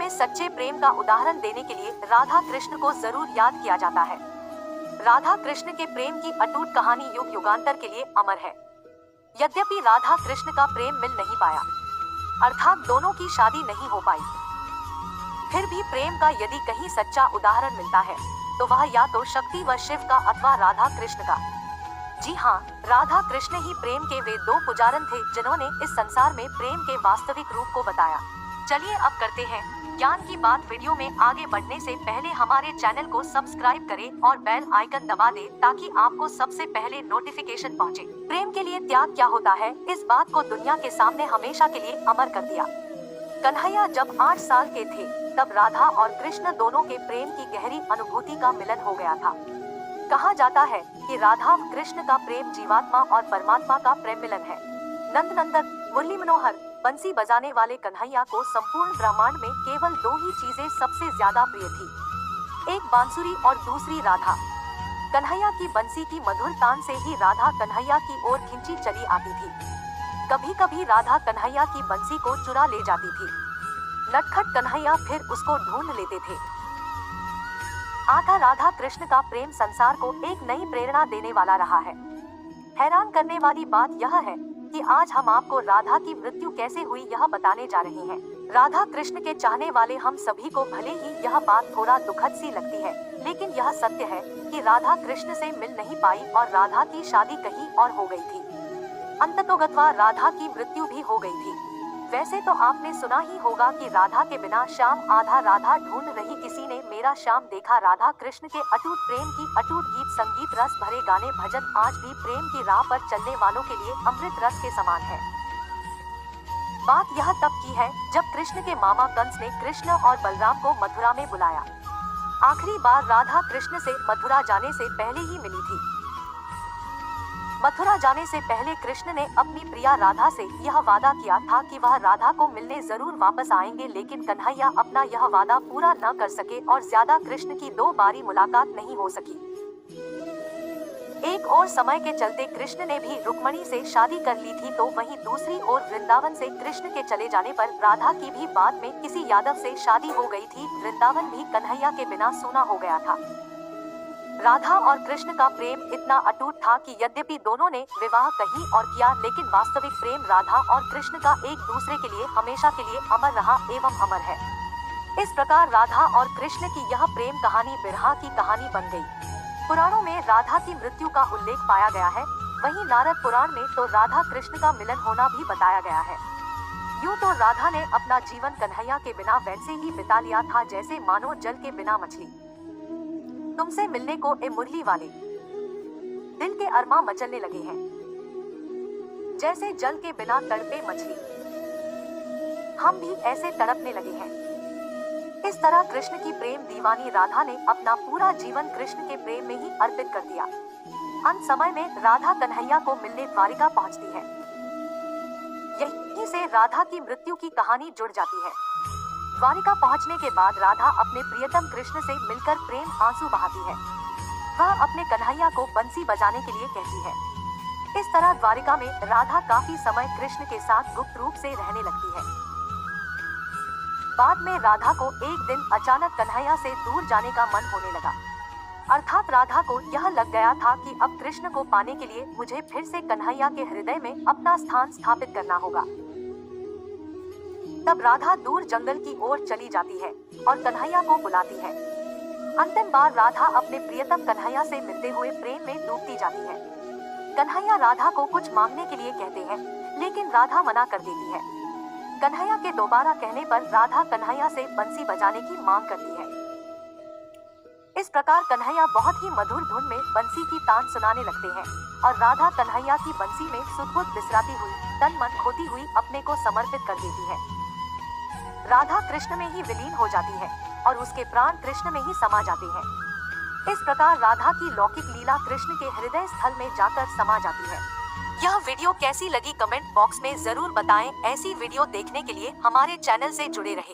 में सच्चे प्रेम का उदाहरण देने के लिए राधा कृष्ण को जरूर याद किया जाता है। राधा कृष्ण के प्रेम की अटूट कहानी युग युगांतर के लिए अमर है। यद्यपि राधा कृष्ण का प्रेम मिल नहीं पाया, अर्थात दोनों की शादी नहीं हो पाई, फिर भी प्रेम का यदि कहीं सच्चा उदाहरण मिलता है तो वह या तो शक्ति व शिव का अथवा राधा कृष्ण का। जी हाँ, राधा कृष्ण ही प्रेम के वे दो पुजारन थे जिन्होंने इस संसार में प्रेम के वास्तविक रूप को बताया। चलिए अब करते हैं ज्ञान की बात। वीडियो में आगे बढ़ने से पहले हमारे चैनल को सब्सक्राइब करें और बेल आइकन दबा दें ताकि आपको सबसे पहले नोटिफिकेशन पहुंचे। प्रेम के लिए त्याग क्या होता है, इस बात को दुनिया के सामने हमेशा के लिए अमर कर दिया। कन्हैया जब 8 साल के थे तब राधा और कृष्ण दोनों के प्रेम की गहरी अनुभूति का मिलन हो गया था। कहा जाता है कि राधा व कृष्ण का प्रेम जीवात्मा और परमात्मा का प्रेम मिलन है। नंदनंदन, मुरली मनोहर, बंसी बजाने वाले कन्हैया को संपूर्ण ब्रह्मांड में केवल 2 ही चीजें सबसे ज्यादा प्रिय थी, एक बांसुरी और दूसरी राधा। कन्हैया की बंसी की मधुर तान से ही राधा कन्हैया की ओर खिंची चली आती थी। कभी कभी राधा कन्हैया की बंसी को चुरा ले जाती थी। नटखट कन्हैया फिर उसको ढूंढ लेते थे। आधा राधा कृष्ण का प्रेम संसार को एक नई प्रेरणा देने वाला रहा है। हैरान करने वाली बात यह है कि आज हम आपको राधा की मृत्यु कैसे हुई यह बताने जा रहे हैं। राधा कृष्ण के चाहने वाले हम सभी को भले ही यह बात थोड़ा दुखद सी लगती है, लेकिन यह सत्य है कि राधा कृष्ण से मिल नहीं पाई और राधा की शादी कहीं और हो गई थी। अंततोगत्वा राधा की मृत्यु भी हो गई थी। वैसे तो आपने सुना ही होगा कि राधा के बिना श्याम आधा राधा ढूंढ रही किसी ने मेरा श्याम देखा। राधा कृष्ण के अटूट प्रेम की अटूट गीत संगीत रस भरे गाने भजन आज भी प्रेम की राह पर चलने वालों के लिए अमृत रस के समान है। बात यह तब की है जब कृष्ण के मामा कंस ने कृष्ण और बलराम को मथुरा में बुलाया। आखिरी बार राधा कृष्ण से मथुरा जाने से पहले ही मिली थी। मथुरा जाने से पहले कृष्ण ने अपनी प्रिया राधा से यह वादा किया था कि वह राधा को मिलने जरूर वापस आएंगे, लेकिन कन्हैया अपना यह वादा पूरा न कर सके और ज्यादा कृष्ण की 2 बारी मुलाकात नहीं हो सकी। एक और समय के चलते कृष्ण ने भी रुक्मणी से शादी कर ली थी, तो वहीं दूसरी ओर वृंदावन से कृष्ण के चले जाने पर राधा की भी बाद में किसी यादव से शादी हो गई थी। वृंदावन भी कन्हैया के बिना सूना हो गया था। राधा और कृष्ण का प्रेम इतना अटूट था कि यद्यपि दोनों ने विवाह कहीं और किया, लेकिन वास्तविक प्रेम राधा और कृष्ण का एक दूसरे के लिए हमेशा के लिए अमर रहा एवं अमर है। इस प्रकार राधा और कृष्ण की यह प्रेम कहानी बिरहा की कहानी बन गई। पुराणों में राधा की मृत्यु का उल्लेख पाया गया है, वहीं नारद पुराण में तो राधा कृष्ण का मिलन होना भी बताया गया है। यूं तो राधा ने अपना जीवन कन्हैया के बिना वैसे ही बिता लिया था जैसे मानो जल के बिना मछली। तुमसे मिलने को ए मुरली वाले, दिल के अरमा मचलने लगे हैं, जैसे जल के बिना तड़पे मछली, हम भी ऐसे तड़पने लगे हैं। इस तरह कृष्ण की प्रेम दीवानी राधा ने अपना पूरा जीवन कृष्ण के प्रेम में ही अर्पित कर दिया। अंत समय में राधा कन्हैया को मिलने द्वारिका पहुंचती है। यहीं से राधा की मृत्यु की कहानी जुड़ जाती है। द्वारिका पहुंचने के बाद राधा अपने प्रियतम कृष्ण से मिलकर प्रेम आंसू बहाती है। वह अपने कन्हैया को बंसी बजाने के लिए कहती है। इस तरह द्वारिका में राधा काफी समय कृष्ण के साथ गुप्त रूप से रहने लगती है। बाद में राधा को एक दिन अचानक कन्हैया से दूर जाने का मन होने लगा, अर्थात राधा को यह लग गया था कि अब कृष्ण को पाने के लिए मुझे फिर से कन्हैया के हृदय में अपना स्थान स्थापित करना होगा। तब राधा दूर जंगल की ओर चली जाती है और कन्हैया को बुलाती है। अंतिम बार राधा अपने प्रियतम कन्हैया से मिलते हुए प्रेम में डूबती जाती है। कन्हैया राधा को कुछ मांगने के लिए कहते हैं, लेकिन राधा मना कर देती है। कन्हैया के दोबारा कहने पर राधा कन्हैया से बंसी बजाने की मांग करती है। इस प्रकार कन्हैया बहुत ही मधुर धुन में बंसी की तान सुनाने लगते हैं और राधा कन्हैया की बंसी में सुध-बुध बिसराती हुई, तन मन खोती हुई अपने को समर्पित कर देती है। राधा कृष्ण में ही विलीन हो जाती है और उसके प्राण कृष्ण में ही समा जाते हैं। इस प्रकार राधा की लौकिक लीला कृष्ण के हृदय स्थल में जाकर समा जाती है। यह वीडियो कैसी लगी कमेंट बॉक्स में जरूर बताएं। ऐसी वीडियो देखने के लिए हमारे चैनल से जुड़े रहें।